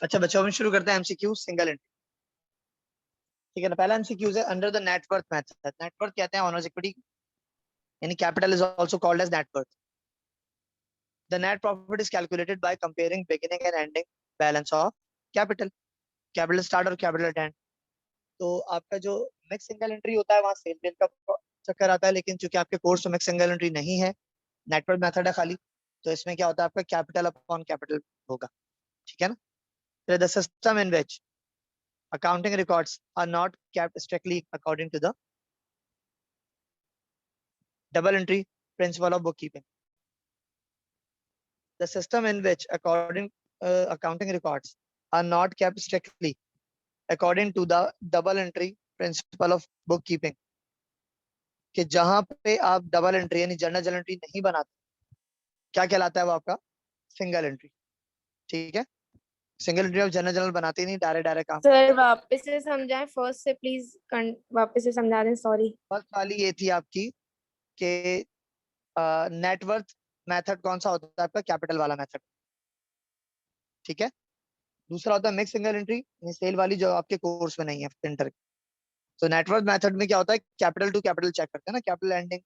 अच्छा बच्चों, हम शुरू करते हैं एमसीक्यू सिंगल एंट्री। ठीक है ना। पहला एमसीक्यू है under the net worth method. Net worth कहते हैं ऑनर्स इक्विटी, यानी capital is also called as net worth. The net profit is calculated by comparing beginning and ending balance of capital, capital start और capital end. तो आपका जो mix single entry होता है वहां सेल बिल का चक्कर आता है, लेकिन चूंकि आपके कोर्स में मिक्स सिंगल एंट्री नहीं है, नेटवर्थ मेथड है खाली, तो इसमें क्या होता है आपका कैपिटल अपॉन कैपिटल होगा। ठीक है ना। The system in which accounting records are not kept strictly according to the double entry principle of bookkeeping. The system in which accounting records are not kept strictly according to the double entry principle of bookkeeping, कि जहां पे आप double entry यानी journal entry नहीं बनाते, क्या कहलाता है वो आपका सिंगल एंट्री। ठीक है। सिंगल एंट्री आप जर्नल बनाते ही नहीं, डायरेक्ट डायरेक्ट काम सर वापस से समझाएं, फर्स्ट से प्लीज वापस से समझा दें, सॉरी। फर्स्ट वाली ये थी आपकी कि नेटवर्थ मेथड कौन सा होता है आपका, कैपिटल वाला मेथड। ठीक है। दूसरा होता है मिक्स सिंगल एंट्री, सेल वाली जो आपके कोर्स में नहीं है इंटर। तो नेटवर्क मेथड में क्या होता है, कैपिटल टू कैपिटल चेक करते हैं ना, capital ending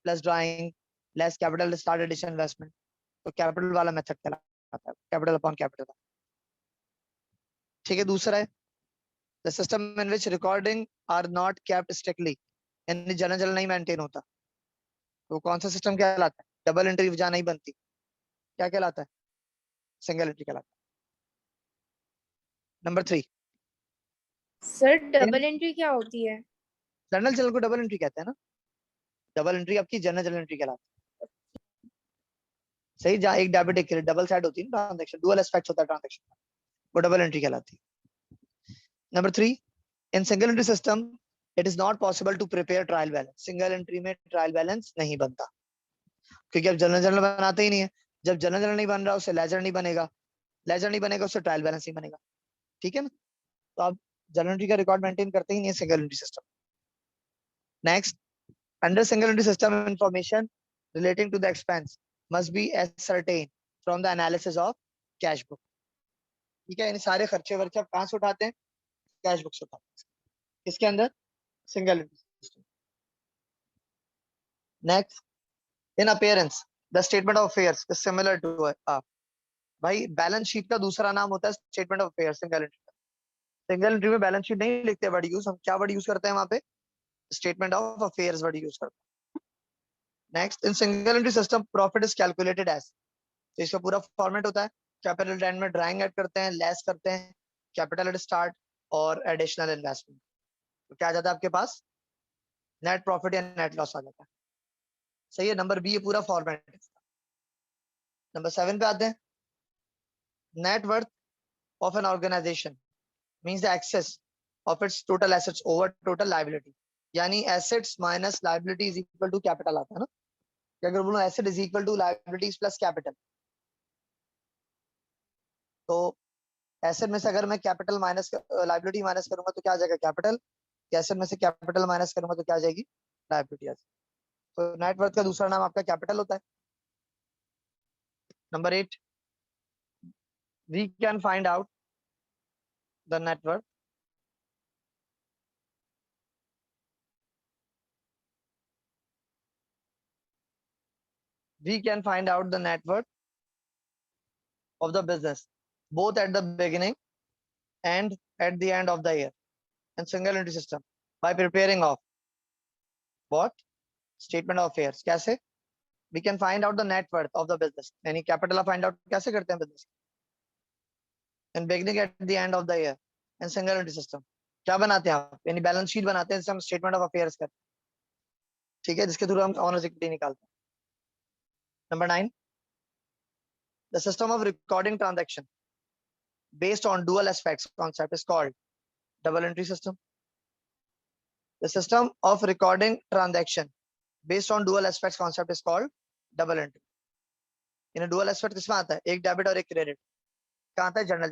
plus drawing less capital start addition investment. तो कैपिटल वाला मेथड कहलाता है, कैपिटल अपॉन कैपिटल। ठीक है। दूसरा है the system in which recording are not kept strictly, यानी जर्नल नहीं मेंटेन होता। तो कौन सा सिस्टम कहलाता है, डबल एंट्री जहां नहीं बनती, क्या कहलाता है, सिंगल एंट्री कहलाता है। नंबर 3, सर डबल एंट्री क्या होती है? जर्नल को डबल एंट्री कहते हैं ना। डबल एंट्री आपकी जर्नल एंट्री कहलाती है। सही, जहाँ एक डेबिट एक क्रेडिट डबल साइड होती है ना ट्रांजेक्शन, डुअल एस्पेक्ट्स होता है ट्रांजेक्शन, वो डबल एंट्री कहलाती है। Number 3, in single entry system it is not possible to prepare trial balance. Single entry में ट्रायल बैलेंस नहीं बनता, क्योंकि अब जर्नल बनाते ही नहीं है। जब जर्नल नहीं बन रहा उससे लेजर नहीं बनेगा, लेजर नहीं बनेगा उससे ट्रायल बैलेंस नहीं बनेगा। ठीक है ना। तो आप जर्नल एंट्री का रिकॉर्ड मेंटेन करते ही नहीं है single entry system. Next, under single entry system information relating to the expense must be ascertained from the analysis of cash book. ठीक है। यानी सारे खर्चे वर्चे आप कहाँ से उठाते हैं, कैश बुक से उठाते हैं, किसके अंदर, single entry system. Next, in appearance the statement of affairs is similar to भाई बैलेंस शीट का दूसरा नाम होता है statement of affairs single entry का। सिंगल एंट्री में बैलेंस शीट नहीं लिखते वर्ड यूज, हम क्या वर्ड यूज करते हैं वहां पे, statement of affairs word use करते हैं। Next, in single entry system profit is calculated as, तो इसका पूरा फॉर्मेट होता है, कैपिटल एंड में ड्राइंग ऐड करते हैं, लेस करते हैं, कैपिटल एट स्टार्ट और एडिशनल इन्वेस्टमेंट। तो क्या आ जाता है आपके पास, नेट प्रॉफिट या नेट लॉस आ जाता है। सही है। नंबर बी ये पूरा फॉर्मेट है। नंबर 7 पे आते हैं, net worth of an organisation means the excess of its total assets over total liability, यानी assets minus liability is equal to capital आता है ना। कि अगर बोलो asset is equal to liabilities plus capital, तो एसेट में से अगर मैं कैपिटल माइनस लायबिलिटी माइनस करूंगा तो क्या आ जाएगा, कैपिटल। एसेट में से कैपिटल माइनस करूंगा तो क्या आ जाएगी, लायबिलिटी आ जाएगी। तो नेटवर्थ का दूसरा नाम आपका कैपिटल होता है। Number 8, we can find out the net worth we can find out the net worth of the business both at the beginning and at the end of the year in single entry system by preparing of what, statement of affairs। कैसे, we can find out the net worth of the business, यानी capital find out कैसे करते हैं business in beginning at the end of the year in single entry system। क्या बनाते हैं आप, यानी बैलेंस शीट बनाते हैं, हम स्टेटमेंट ऑफ अफेयर्स करते हैं। ठीक है, जिसके थ्रू हम ऑनर्स इक्विटी निकालते हैं। Number 9, the system of recording transaction based on dual aspects concept is called double entry system। The system of recording transaction based on dual aspects concept is called double entry। In dual aspect किसमें आता है, एक debit और एक credit, कहाँ आता है, journal.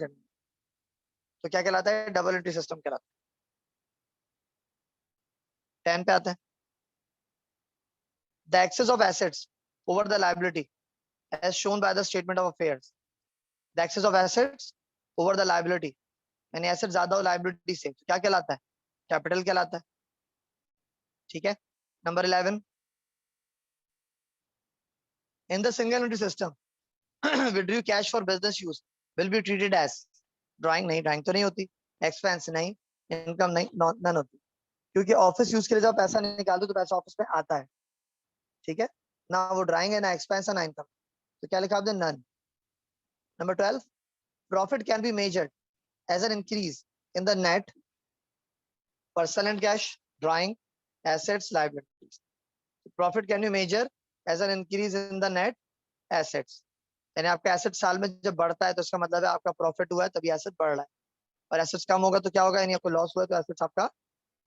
तो क्या कहलाता है, डबल एंट्री सिस्टम कहलाता है। 10 पे आता है, the excess of assets over the liability as shown by the statement of affairs। The excess of assets over the liability, यानी एसेट ज्यादा हो लायबिलिटी से, तो क्या कहलाता है? कैपिटल कहलाता है। ठीक है। Number 11, in the single entry system withdraw cash for business use will be treated as drawing, नहीं ड्राइंग तो नहीं होती, एक्सपेंस नहीं, इनकम नहीं, नन होती, क्योंकि ऑफिस यूज के लिए जब पैसा निकाल दो तो पैसा ऑफिस में आता है। ठीक है, ना वो ड्राइंग है, ना एक्सपेंस है, ना इनकम, तो क्या लिखा आपने? None. Number 12, profit can be measured as an increase in the net personal and cash, drawing, assets, liabilities. Profit can be measure as an increase in the net assets, यानी आपका asset साल में जब बढ़ता है तो इसका मतलब है आपका प्रॉफिट हुआ है तभी एसेट बढ़ रहा है, और एसेट्स कम होगा तो क्या होगा? यानी आपको लॉस हुआ है तो एसेट्स आपका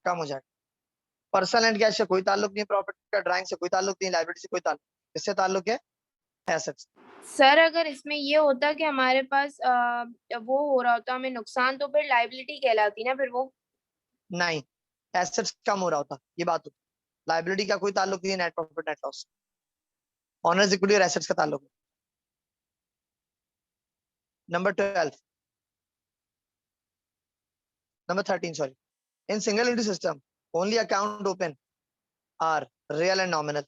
कम हो जाएगा। पर्सनल एंड कैश से कोई ताल्लुक नहीं, प्रॉफिट का ड्राइंग से कोई ताल्लुक नहीं, लायबिलिटी से कोई ताल्लुक, इससे ताल्लुक है एसेट्स। सर अगर इसमें ये होता कि हमारे पास वो हो रहा होता हमें नुकसान, तो फिर लाइबिलिटी कहलाती ना फिर वो। नहीं, एसेट्स कम हो रहा होता, ये बात होती। लायबिलिटी का कोई ताल्लुक नहीं है net profit net loss, owners equity और एसेट्स का ताल्लुक है। Number 12, number 13 sorry, in single entry system only account open are real and nominal.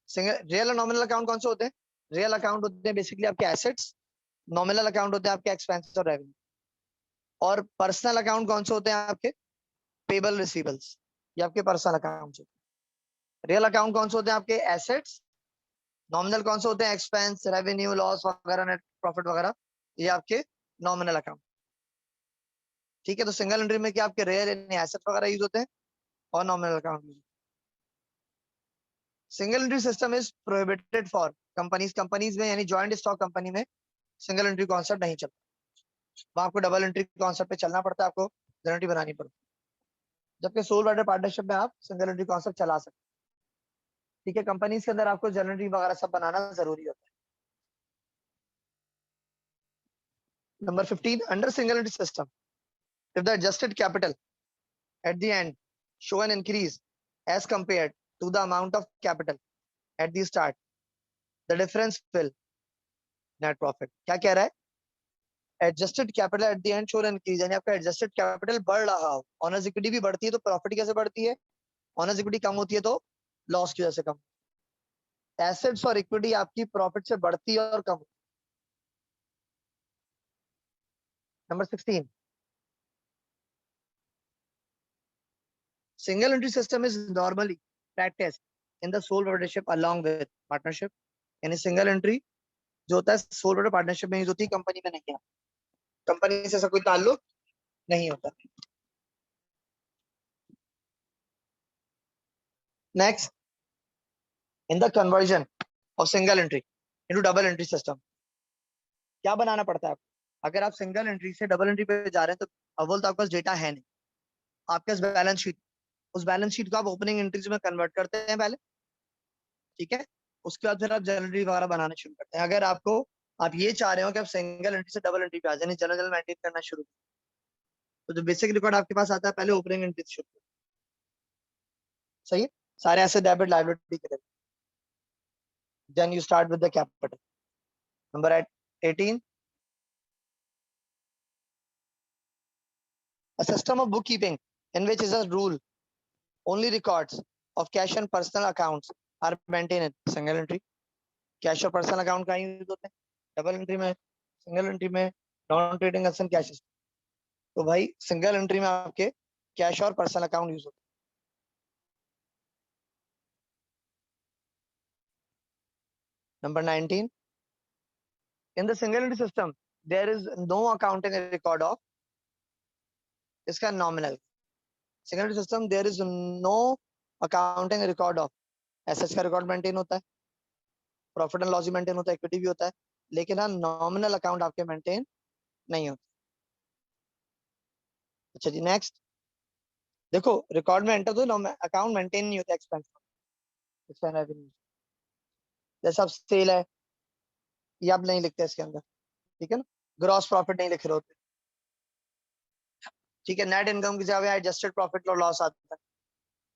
Single real और नॉमिनल अकाउंट कौन से होते हैं? रियल अकाउंट होते हैं बेसिकली आपके एसेट्स, नॉमिनल अकाउंट होते हैं आपके एक्सपेंसेस और रेवेन्यू। और पर्सनल अकाउंट कौन से होते हैं? आपके पेबल रिसीवेबल्स, ये आपके पर्सनल अकाउंट होते हैं। रियल अकाउंट कौन से होते हैं? आपके एसेट्स। नॉमिनल कौन से होते हैं? एक्सपेंस, रेवेन्यू, लॉस वगैरह, नेट प्रॉफिट वगैरह, ये आपके नॉमिनल अकाउंट। ठीक है, तो सिंगल एंट्री में क्या आपके रियल यानी एसेट वगैरह यूज होते हैं और nominal account use. Single entry system is prohibited for companies में, यानी ज्वाइंट स्टॉक कंपनी में सिंगल एंट्री कॉन्सेप्ट नहीं चलता, वहां आपको डबल एंट्री कॉन्सेप्ट पे चलना पड़ता है, आपको जनरल एंट्री बनानी पड़ती है, जबकि सोल राइटर पार्टनरशिप में आप सिंगल एंट्री कॉन्सेप्ट चला सकते हैं। ठीक है, कंपनीज के अंदर आपको जनरल एंट्री वगैरह सब बनाना जरूरी होता है। Number 15, under single entry system if the adjusted capital at the end show an increase as compared to the amount of capital at the start, the difference will net profit। क्या कह रहा है? Adjusted capital at the end show an increase, यानी आपका adjusted capital बढ़ रहा हो, honours equity भी बढ़ती है तो प्रॉफिट कैसे बढ़ती है? ऑनर्स इक्विटी कम होती है तो लॉस की वजह से कम। एसेट्स और इक्विटी आपकी प्रॉफिट से बढ़ती है और कम। Number 16, single entry system is normally practice in the sole proprietorship along with partnership, यानी सिंगल एंट्री जो होता है सोल प्रोप्राइटर पार्टनरशिप में यूज होती है, कंपनी में नहीं है, कंपनी से ऐसा कोई ताल्लुक नहीं होता। Next, in the conversion of single entry into double entry system, क्या बनाना पड़ता है आपको? अगर आप सिंगल एंट्री से डबल एंट्री पे जा रहे हैं तो अव्वल तो आपके पास डेटा है नहीं, आपके पास बैलेंस शीट, उस बैलेंस शीट को आप ओपनिंग एंट्रीज में कन्वर्ट करते हैं पहले। ठीक है, उसके बाद फिर आप जनरल एंट्री वगैरह बनाना शुरू करते हैं। अगर आपको आप ये चाह रहे हो कि आप सिंगल एंट्री से डबल एंट्री पे आ जाए, जनरल मेंटेन करना शुरू, तो जो बेसिक रिकॉर्ड आपके पास आता है पहले ओपनिंग एंट्री शुरू करो। सही है, सारे ऐसे डेबिट लायबिलिटी के, then you start with the capital. Number 18, a system of bookkeeping in which is a rule only records of cash and personal accounts are maintained in single entry। Cash और personal account का use होते हैं double entry में, single entry में non trading asset cash. तो भाई single entry में आपके कैश और पर्सनल अकाउंट यूज होते हैं। Number 19, in the single entry system there is no accounting record of, इसका nominal, single entry system there is no accounting record of, assets का record maintain होता है, profit and loss भी maintain होता है, equity भी होता है, लेकिन हाँ नॉमिनल अकाउंट आपके मेंटेन नहीं होता। अच्छा जी, नेक्स्ट देखो, रिकॉर्ड में एंटर तो अकाउंट मेंटेन नहीं होता, एक्सपेंस रेवेन्यू, जैसे अब सेल है ये आप नहीं लिखते इसके अंदर, ठीक है ना, ग्रॉस प्रॉफिट नहीं लिख रहे होते, ठीक है, नेट इनकम की जगह एडजस्टेड प्रॉफिट और लॉस आता है,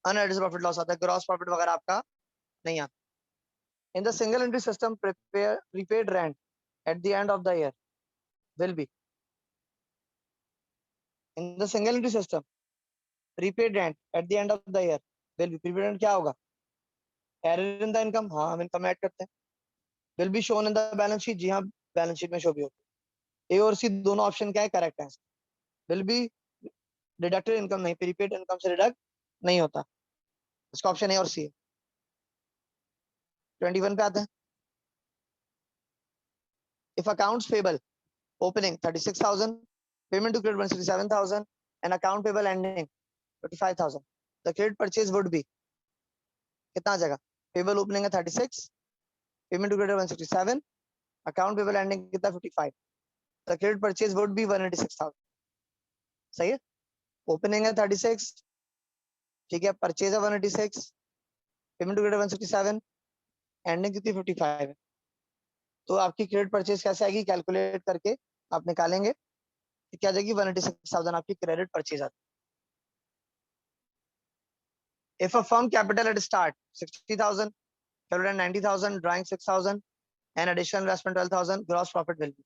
अनएडजस्टेड प्रॉफिट लॉस आता है, ग्रॉस प्रॉफिट वगैरह आपका नहीं आता। इन the single entry system prepaid rent at the end of the year will be In the single entry system, prepaid rent at the end of the year will be prepaid rent क्या होगा? Error in the income, हाँ हम income add करते हैं. Will be shown in the balance sheet, जी हाँ balance sheet में show भी होगा. A और C दोनों ऑप्शन क्या है? करेक्ट है. Will be deducted income नहीं, prepaid income से डिडक्ट नहीं होता. इसका ऑप्शन A और C है. 21 पे आते हैं. If accounts payable opening 36,000, payment to credit 167,000, and account payable ending 55,000, the credit purchase would be कितना आ जाएगा? Payable opening है 36, payment to credit 167, account payable ending कितना 55. The credit purchase would be 186,000. सही है? Opening है 36, ठीक है, purchase है 186, payment to credit 167, ending कितनी 55 है. तो आपकी क्रेडिट परचेज कैसे आएगी? कैलकुलेट करके आप निकालेंगे, क्या जाएगी? 186,000 आपकी क्रेडिट परचेज आती. If a firm capital at start 60,000, capital at 90,000, drawing 6,000, and additional investment 12,000, gross profit will be.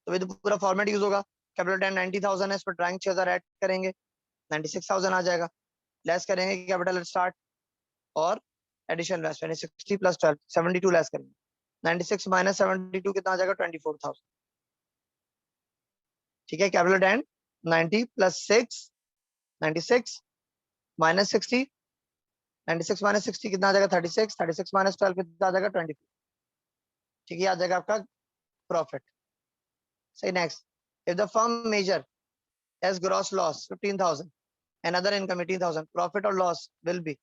तो ये तो पूरा फॉर्मेट यूज होगा. कैपिटल 10 90,000 है, इस पर ड्राइंग 6,000 ऐड करेंगे, 96,000 आ जाएगा. लेस करेंगे कैपिटल एट स्टार्ट और एडिशनल इन्वेस्टमेंट 60 प्लस 12 72 लेस करेंगे. 96 माइनस 72 कितना आ जाएगा? 24,000. ठीक है. कैपिटल 10 90 प्लस 6 96 माइनस 60 96 माइनस 60 कितना आ जाएगा? 36 36 माइनस 12 कितना आ जाएगा? 24. ठीक है, आ जाएगा आपका प्रॉफिट. सही. Next, if the firm measure as gross loss 15,000 and other income 18,000, profit or loss will be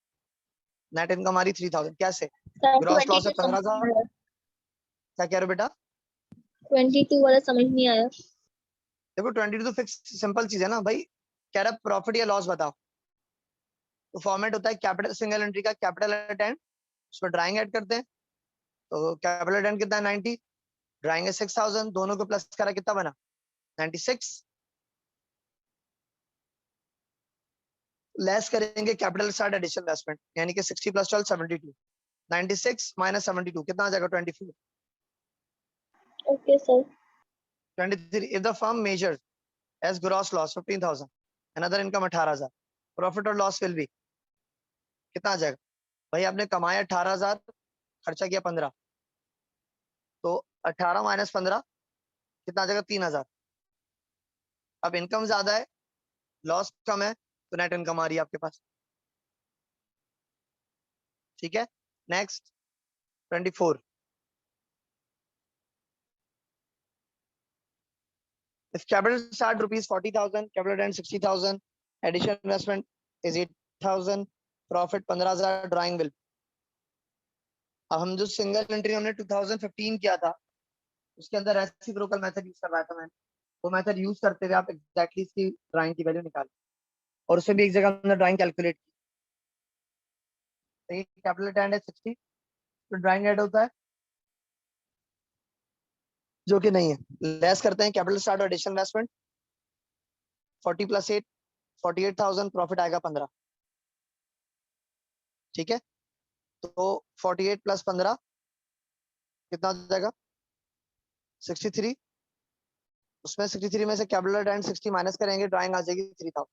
net income हमारी 3,000. कैसे? ग्रॉस लॉस है 15,000. क्या कह रहे हो बेटा? 22 वाला समझ नहीं आया. देखो 22 तो फिक्स सिंपल चीज है ना भाई. कह रहा प्रॉफिट या लॉस बताओ. तो फॉर्मेट होता है कैपिटल सिंगल एंट्री का, कैपिटल एट एंड, उसमें ड्राइंग ऐड करते हैं. तो कैपिटल एट एंड कितना है? 90, ड्राइंग है 6,000, दोनों को प्लस करा कितना बना? 96. लेस करेंगे कैपिटल स्टार्ट एडिशनल इन्वेस्टमेंट, यानी कि 60 प्लस 12 72. 96 माइनस 72 कितना आ जाएगा? 24. Okay sir. 23, if the firm measures as gross loss 15,000 and other income 18,000, profit or loss will be कितना आ जाएगा? भाई आपने कमाया 18,000, खर्चा किया 15, तो 18 माइनस 15 कितना आ जाएगा? 3,000. अब इनकम ज्यादा है, लॉस कम है, तो नेट इनकम आ रही है आपके पास. ठीक है. Next 24, if capital start rupees 40,000, capital end 60,000, additional investment is 8,000, profit 15,000, drawing will. अब हम जो सिंगल एंट्री हमने 2015 किया था, उसके अंदर रेसिप्रोकल मेथड यूज करवाया था मैंने. वो मेथड यूज करते हुए आप एग्जैक्टली इसकी ड्राइंग की वैल्यू निकालें और उससे भी एक जगह हमने ड्राइंग कैलकुलेट की. कैपिटल एंड है 60, तो ड्राइंग ऐड होता है जो कि नहीं है. लेस करते हैं कैपिटल स्टार्ट और एडिशनल इन्वेस्टमेंट 40 प्लस 8 48,000, प्रॉफिट आएगा 15. ठीक है. तो 48 प्लस 15 कितना हो जाएगा? 63. उसमें 63 में से कैपिटल एंड 60 माइनस करेंगे, ड्राइंग आ जाएगी 3,000.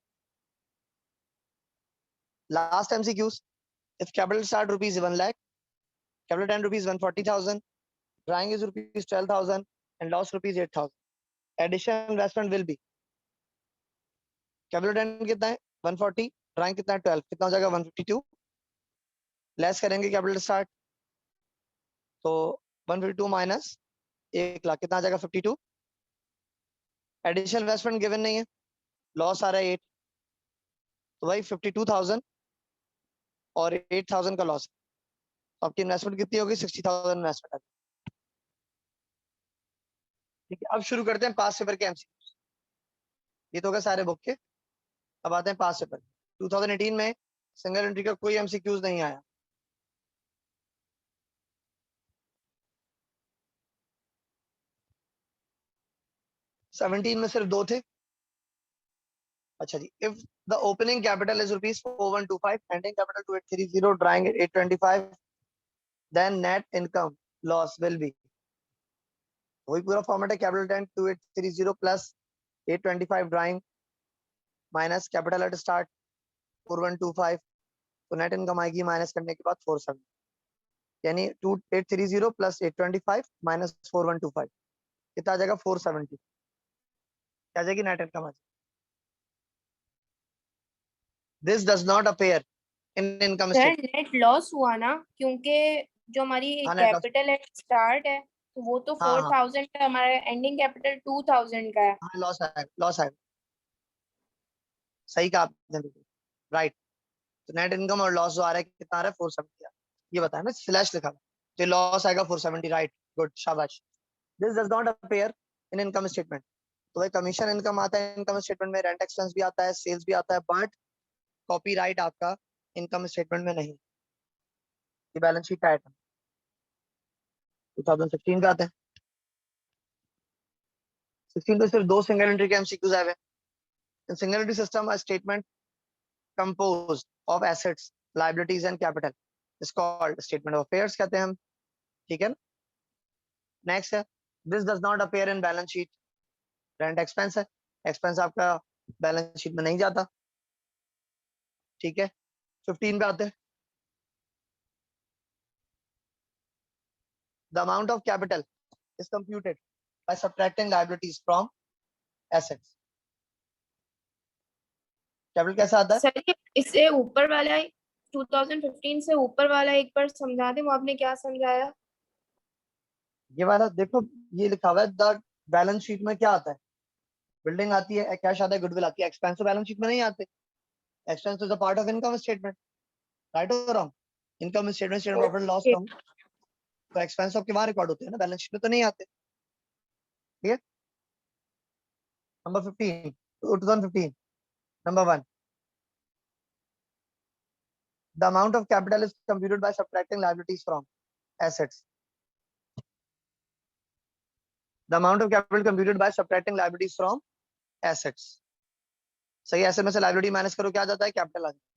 Last MCQs, if capital start rupees 1 lakh, capital and rupees 140,000, drawing is rupees 12,000 and loss rupees 8,000. Additional investment will be, capital and कितना है? 140, ड्राइंग कितना है? 12, कितना हो जाएगा? 152. लेस करेंगे कैपिटल स्टार्ट, तो 152 माइनस 1 लाख कितना आ जाएगा? 52. एडिशनल इन्वेस्टमेंट गिवन नहीं है, लॉस आ रहा है 8, तो भाई 52,000 और 8,000 का लॉस. तो आपकी इन्वेस्टमेंट कितनी होगी? 60,000 इन्वेस्टमेंट. ठीक है. अब शुरू करते हैं पास पेपर के एमसीक्यूज. ये तो हो गए सारे बुक के. अब आते हैं पास पेपर. 2018 में सिंगल एंट्री का कोई एमसीक्यूज नहीं आया. सेवनटीन में सिर्फ 2 थे. अच्छा जी. If the opening capital is rupees 4125, ending capital 2830, drawing 825, then net income loss will be. वही पूरा फॉर्मेट है. Capital 10 2830 plus 825, drawing minus capital at start 4125, तो नेट इनकम आएगी माइनस करने के बाद 47, यानी 2830 प्लस 825 माइनस 4125, कितना आ जाएगा 470, क्या आ जाएगी नेट इनकम आ जाएगी। This does not appear in income sir statement. Net loss हुआ ना, क्योंकि जो हमारी हाँ net loss, capital at start है तो वो तो हाँ हाँ 4000 है, हमारा एंडिंग कैपिटल 2000 का है। हाँ लॉस आएगा, लॉस आएगा, सही कहा आपने बिल्कुल, राइट। तो नेट इनकम और लॉस जो आ रहा है कितना आ रहा है 470, ये बताया ना, स्लैश लिखा हुआ, तो लॉस आएगा 470, राइट, गुड, शाबाश। This does not appear in income statement, तो भाई कमीशन इनकम आता है इनकम स्टेटमेंट में, रेंट एक्सपेंस भी आता है, सेल्स भी आता है, बट कॉपीराइट आपका इनकम स्टेटमेंट में नहीं। ये बैलेंस शीट का आइटम 2016 का आता है। 16 तो सिर्फ 2 सिंगल एंट्री के एमसीक्यूज आए हुए। इन single entry system a statement composed of assets, liabilities and capital is called statement of affairs कहते हैं हम, ठीक है। नेक्स्ट है, this does not appear in balance sheet, rent expense है, एक्सपेंस आपका बैलेंस शीट में नहीं जाता, ठीक है। 15 पे आते हैं, the amount of capital is computed by subtracting liabilities from assets. Capital कैसा आता है? सर ये इससे ऊपर वाला 2015 से ऊपर वाला एक बार समझा दे, वो आपने क्या समझाया? ये वाला देखो, ये लिखा हुआ है द बैलेंस शीट में क्या आता है, बिल्डिंग आती है, कैश आता है, गुडविल आती है, एक्सपेंस तो बैलेंस शीट में नहीं आते, expense is a part of income statement, right और wrong? Income statement, statement profit loss Okay. कहूं तो एक्सपेंस आपके वहां रिकॉर्ड होते हैं ना, बैलेंस शीट में तो नहीं आते, ठीक है। Number 15, 2015, number 1, the amount of capital is computed by subtracting liabilities from assets. The amount of capital computed by subtracting liabilities from assets. सही, एसेट में से लायबिलिटी माइनस करो क्या आ जाता है, कैपिटल आ जाता है।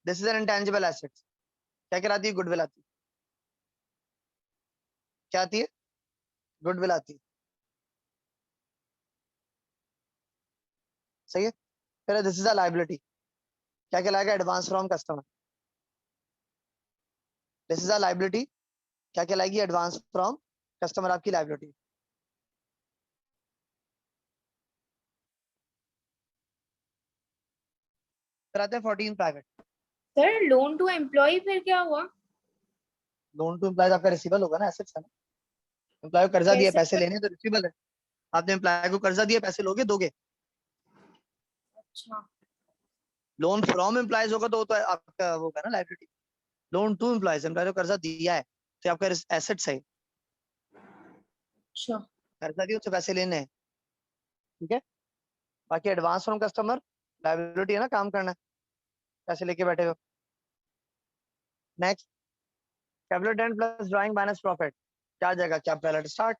This is an intangible asset, क्या कहलाती है, गुडविल आती है, क्या आती है, गुडविल आती है, सही है। फिर दिस इज अ लायबिलिटी, क्या कहलाएगा, advance from customer, this is a liability, क्या कहलाएगी, एडवांस फ्रॉम कस्टमर आपकी लायबिलिटी। फिर आते हैं 14 private, sir loan to employ फिर क्या हुआ? लोन टू एम्प्लॉयज आपका रिसीवेबल होगा ना, एसेट्स है ना, एम्प्लॉय को कर्जा दिया, कैसे पैसे सर? लेने तो रिसीवेबल है, आपने एम्प्लॉय को कर्जा दिया, पैसे लोगे दोगे। अच्छा लोन फ्रॉम एम्प्लॉयज होगा तो आपका वो होगा ना liability, loan to employees, employ को कर्जा दिया है तो आपका एसेट्स है, अच्छा। कर्जा दिया उससे पैसे लेने हैं, ठीक है। बाकी एडवांस फ्रॉम कस्टमर लायबिलिटी है ना, काम करना है, पैसे लेके बैठे हो। Next, capital ten plus drawing minus profit, क्या आ जाएगा, कैपिटल एट स्टार्ट,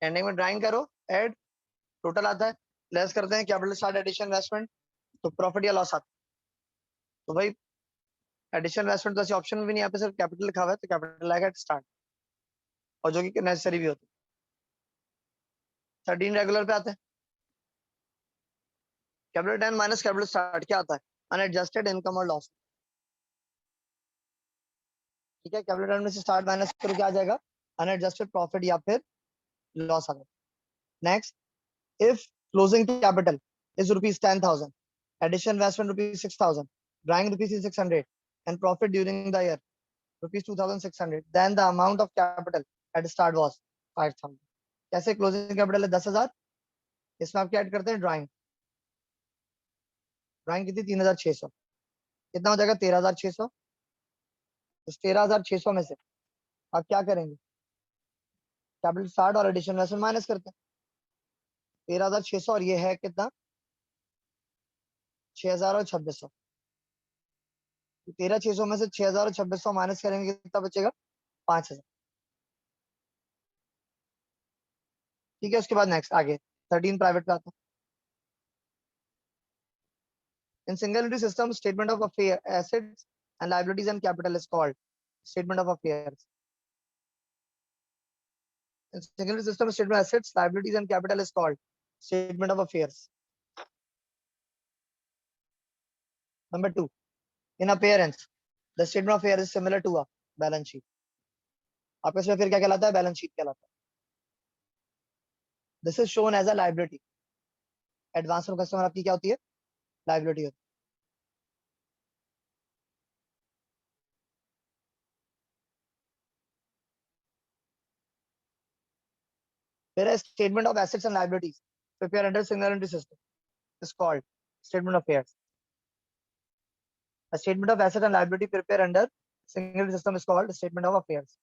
एंडिंग में ड्राइंग करो, एड, टोटल आता है, लेस करते हैं कैपिटल स्टार्ट एडिशन इन्वेस्टमेंट, तो प्रॉफिट या लॉस आता है। तो भाई एडिशन इन्वेस्टमेंट तो ऐसे ऑप्शन में भी नहीं, यहाँ पे सिर्फ कैपिटल लिखा हुआ है, तो कैपिटल आएगा एट स्टार्ट, और जो कि नेसेसरी भी होती है। 13 रेगुलर पे आते हैं, capital ten minus capital start क्या आता है, अनएडजस्टेड इनकम और लॉस, ठीक है। कैपिटल टेन में से स्टार्ट माइनस करो क्या आ जाएगा, अनएडजस्टेड प्रॉफिट या फिर लॉस आ जाएगा। Next, if closing capital is rupees 10,000, addition investment rupees 6,000, drawing rupees 600, and profit during the year rupees 2,600, then the amount of capital at start was 5,000. कैसे, closing capital है 10,000, इसमें आप क्या ऐड करते हैं, ड्राइंग, ड्राइंग कितनी 3,600, कितना हो जाएगा 13,600, इस 13,600 में से आप क्या करेंगे, कैपिटल स्टार्ट और एडिशन इन्वेस्टमेंट माइनस करते हैं, 13,600 और ये है कितना 6,000 और 2,600, 13,600 में से 6,000 और 2,600 माइनस करेंगे कितना बचेगा, 5,000, ठीक है। उसके बाद नेक्स्ट आगे 13 प्राइवेट का आता है। इन single entry system statement of affair assets and liabilities and capital is called statement of affairs. In single entry system statement assets liabilities and capital is called statement of affairs. Number 2, in appearance, the statement of affairs is similar to a balance sheet. आपका इसमें फिर क्या कहलाता है? Balance sheet कहलाता है. This is shown as a liability. Advance from customer आपकी क्या होती है? लाइबिलिटी होती है. There is statement of assets and liabilities prepared under single entry system is called statement of affairs. A statement of asset and liability prepared under single entry system is called statement of affairs.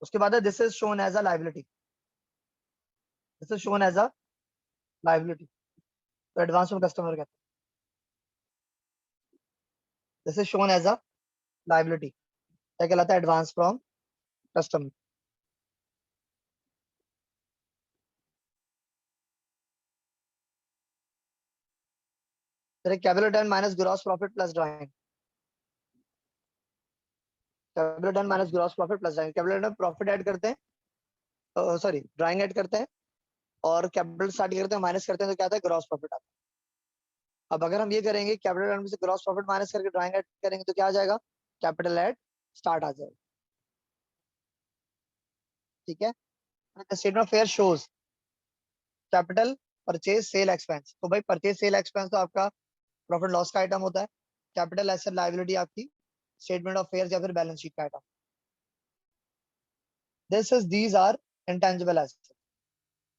उसके बाद है this is shown as a liability. This is shown as a liability. तो advance from customer कहते हैं. This is shown as a liability. क्या कहलाता है? Advance from customer. फिर capital return minus gross profit plus drawing. Capital return minus gross profit plus drawing. Capital return profit add करते हैं, sorry drawing add करते हैं, और कैपिटल स्टार्ट करते हैं माइनस करते हैं तो क्या आता है? ग्रॉस प्रॉफिट आता है. अब अगर हम ये करेंगे कैपिटल रिटर्न में से ग्रॉस प्रॉफिट माइनस करके ड्राइंग ऐड करेंगे तो क्या आ जाएगा? कैपिटल ऐड स्टार्ट आ जाएगा. ठीक है. Statement of affair shows capital purchase sale expense. तो भाई परचेज सेल एक्सपेंस तो आपका प्रॉफिट लॉस का आइटम होता है. कैपिटल एसेट लायबिलिटी आपकी स्टेटमेंट ऑफ अफेयर्स या फिर बैलेंस शीट का item. these are intangible assets.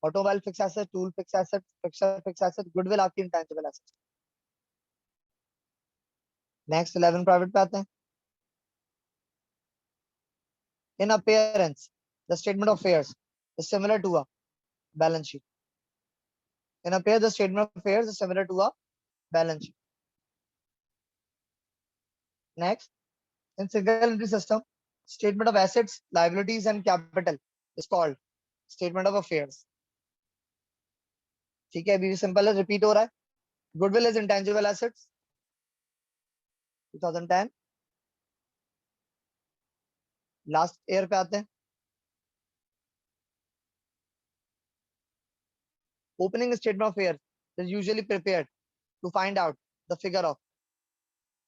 Automobile fix asset, tool fix asset, fixture fix asset, goodwill आपकी इंटेंजिबल एसेट. नेक्स्ट 11 प्राइवेट पे आते हैं. In appearance the statement of affairs is similar to a balance sheet. In appearance the statement of affairs is similar to a balance sheet. Next, in single entry system, statement of assets, liabilities and capital is called statement of affairs. ठीक है. अभी simple है, repeat हो रहा है. Goodwill is intangible assets 2010. Last year पे आते हैं. Opening statement of affairs is usually prepared to find out the figure of.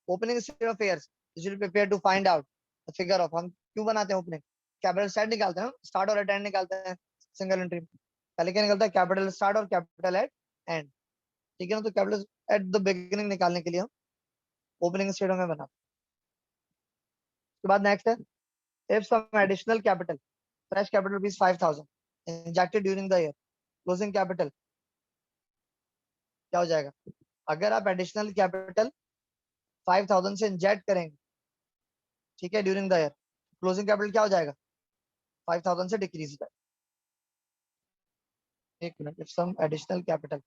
Opening statement of affairs usually prepared to find out the figure of. हम क्यों बनाते हैं opening? Capital start निकालते हैं, start और एट एंड निकालते हैं. Single entry पहले क्या निकलता है? कैपिटल स्टार्ट और कैपिटल एट एंड. ठीक है ना. तो कैपिटल एट द बिगिनिंग निकालने के लिए हम ओपनिंग स्टेटमेंट में बनाते हैं. उसके बाद नेक्स्ट है, if some additional capital, fresh capital rupees 5,000 injected during the year, closing capital क्या हो जाएगा? अगर आप एडिशनल कैपिटल 5,000 से इंजेक्ट करेंगे, ठीक है, during the year, closing capital क्या हो जाएगा? 5,000 से डिक्रीज हो जाएगा. एक मिनट. इफ सम एडिशनल कैपिटल,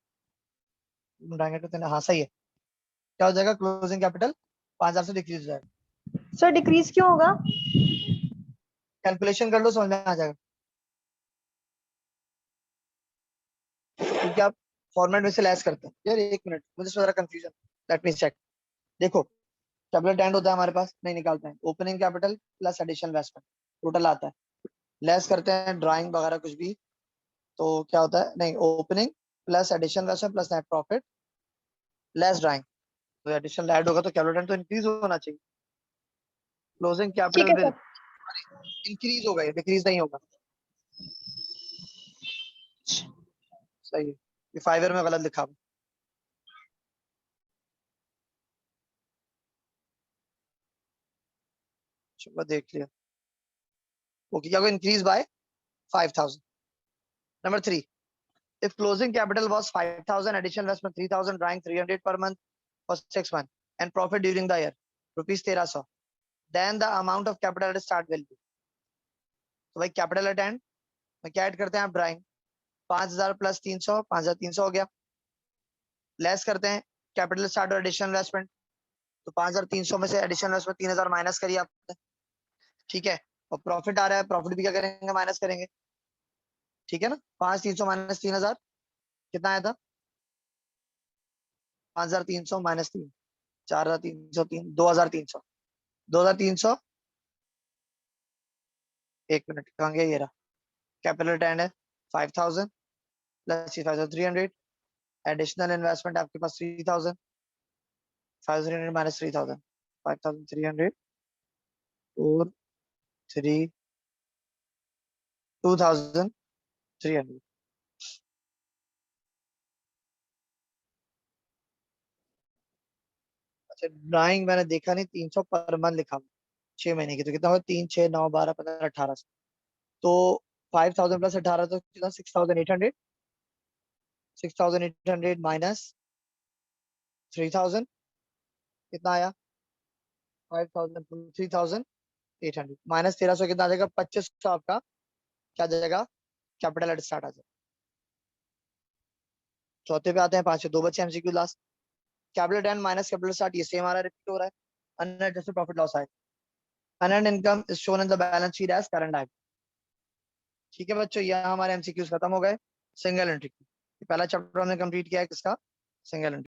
हाँ सही है. क्या हो जाएगा? क्लोजिंग कैपिटल 5,000 से डिक्रीज हो जाएगा. सर डिक्रीज क्यों होगा? कैलकुलेशन कर लो, समझ में आ जाएगा. क्योंकि आप फॉर्मेट में से लेस करते हैं. यार एक मिनट, मुझे थोड़ा कंफ्यूजन. Let me check. देखो कैपिटल टेंड होता है हमारे पास, नहीं निकालते हैं. Opening capital plus additional investment total आता है. लेस करते हैं ड्राइंग वगैरह कुछ भी, तो क्या होता है? नहीं, opening plus additional investment plus net profit less drawing. तो एडिशनल ऐड होगा तो कैपिटल टेंड तो इंक्रीज होना चाहिए. क्लोजिंग ठीक कैपिटल है विल सर. इंक्रीज होगा, डिक्रीज नहीं होगा. सही है. ये 5 ईयर में गलत लिखा हुआ. चलो देख लिया. ओके, क्या increase by 5,000. Number 3, if closing capital was 5,000, additional investment 3,000, drawing 300 per month for 6 months, and profit during the year rupees 1,300, then the amount of capital at start will be. तो भाई कैपिटल एट एंड में क्या add करते हैं आप? Drawing. 5,000 plus 300, 5,300 हो गया. Less करते हैं कैपिटल स्टार्ट और एडिशनल इन्वेस्टमेंट. तो 5,300 में से एडिशनल इन्वेस्टमेंट 3,000 माइनस करिए आपने. ठीक है. और प्रॉफिट आ रहा है, प्रॉफिट भी क्या करेंगे? माइनस करेंगे. ठीक है ना. 5,300 माइनस 3,000 कितना आया था? 5,300 माइनस 3, 4,303, 2,300. 2,300, एक मिनट कहाँ गया? ये रहा. कैपिटल 10 है 5000 प्लस 5300, एडिशनल इन्वेस्टमेंट आपके पास 3000, 5300 माइनस 3000, 5300 और 2300। अच्छा ड्राइंग मैंने देखा नहीं, 300 पर मंथ लिखा 6 महीने की, तो कितना होगा 3 6 9 12 15 18, तो 5000 प्लस 18 तो कितना 6800, 6800 माइनस 3000 कितना आया 5000 3800 माइनस 1300 कितना आ जाएगा 2500 आपका क्या आ जाएगा कैपिटल एट स्टार्ट आ जाएगा। चौथे पे आते हैं, 5 से 2 बचे MCQ last. Capital 10 minus capital start, ये सेम आ रहा है, रिपीट हो रहा है। अनएडजस्टेड प्रॉफिट लॉस आएगा। Unearned income is shown in the balance sheet as current liability. ठीक है बच्चों, यहाँ हमारे एमसीक्यूज खत्म हो गए सिंगल एंट्री। पहला चैप्टर हमने कंप्लीट किया है किसका, सिंगल एंट्री।